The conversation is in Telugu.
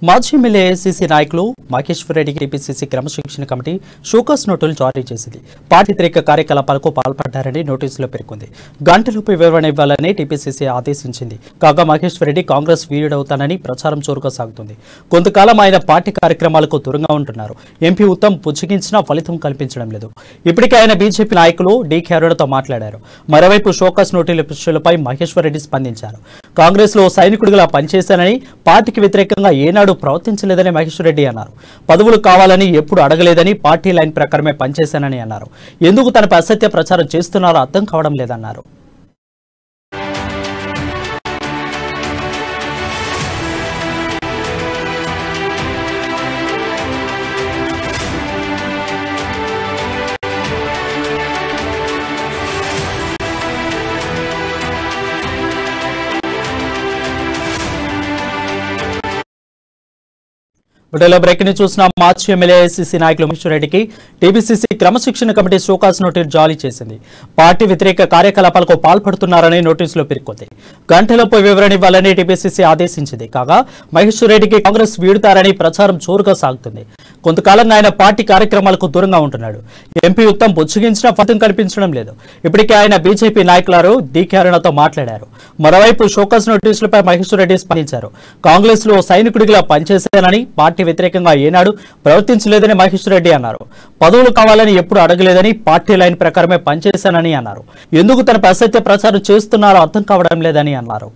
మాజీ ఎమ్మెల్యే ఏఐసీసీ నాయకులు మహేశ్వర్ రెడ్డికి టీపీసీసీ క్రమశిక్షణ కమిటీ షోకాస్ నోటీసులు జారీ చేసింది. పార్టీ వ్యతిరేక కార్యకలాపాలకు పాల్పడ్డారని నోటీసులో పేర్కొంది. గంటలోపు వివరణ ఇవ్వాలని టీపీసీసీ ఆదేశించింది. కాగా మహేశ్వర్ రెడ్డి కాంగ్రెస్ వీడవుతానని ప్రచారం జోరుగా సాగుతుంది. కొంతకాలం ఆయన పార్టీ కార్యక్రమాలకు దూరంగా ఉంటున్నారు. ఎంపీ ఉత్తమ్ పుచ్చగించినా ఫలితం కల్పించడం లేదు. ఇప్పటికే ఆయన బీజేపీ నాయకులు డీకే అరుణతో మాట్లాడారు. మరోవైపు షోకాస్ నోటీసులపై మహేశ్వర్ రెడ్డి స్పందించారు. కాంగ్రెస్ లో సైనికుడిగా పనిచేశానని, పార్టీకి వ్యతిరేకంగా ఏనాడు ప్రవర్తించలేదని మహేశ్వర్ రెడ్డి అన్నారు. పదవులు కావాలని ఎప్పుడు అడగలేదని, పార్టీ లైన్ ప్రకారమే పనిచేశానని అన్నారు. ఎందుకు తనపై అసత్య ప్రచారం చేస్తున్నారో అర్థం కావడం లేదన్నారు. వీడియోలో బ్రేకింగ్ ని చూసిన మాజీ ఎమ్మెల్యే ఏఐసీసీ నాయకులు మహేశ్వర్ రెడ్డికి టీపీసీసీ క్రమశిక్షణ కమిటీ షోకాస్ నోటీసు జారీ చేసింది. పార్టీ వ్యతిరేక కార్యకలాపాలకు పాల్పడుతున్నారని నోటీసులో పేర్కొంది. గంటలోపు వివరణ ఇవ్వాలని టీపీసీసీ ఆదేశించింది. కాగా మహేశ్వర్ రెడ్డికి కాంగ్రెస్ వీడుతారని ప్రచారం జోరుగా సాగుతుంది. కొంతకాలంగా ఆయన పార్టీ కార్యక్రమాలకు దూరంగా ఉంటున్నాడు. ఎంపీ ఉత్తమ్ బుచ్చగించినా ఫలితం కల్పించడం లేదు. ఇప్పటికే ఆయన బీజేపీ నాయకులు డీకే అరుణతో మాట్లాడారు. మరోవైపు షోకాస్ నోటీసులపై మహేశ్వర్ రెడ్డి స్పందించారు. కాంగ్రెస్ లో సైనికుడిగా పనిచేశానని, పార్టీ వ్యతిరేకంగా ఏనాడు ప్రవర్తించలేదని మహేశ్వర్ రెడ్డి అన్నారు. పదవులు కావాలని ఎప్పుడు అడగలేదని, పార్టీ లైన్ ప్రకారమే పనిచేశానని అన్నారు. ఎందుకు తనపై అసత్య ప్రచారం చేస్తున్నారో అర్థం కావడం లేదని అన్నారు.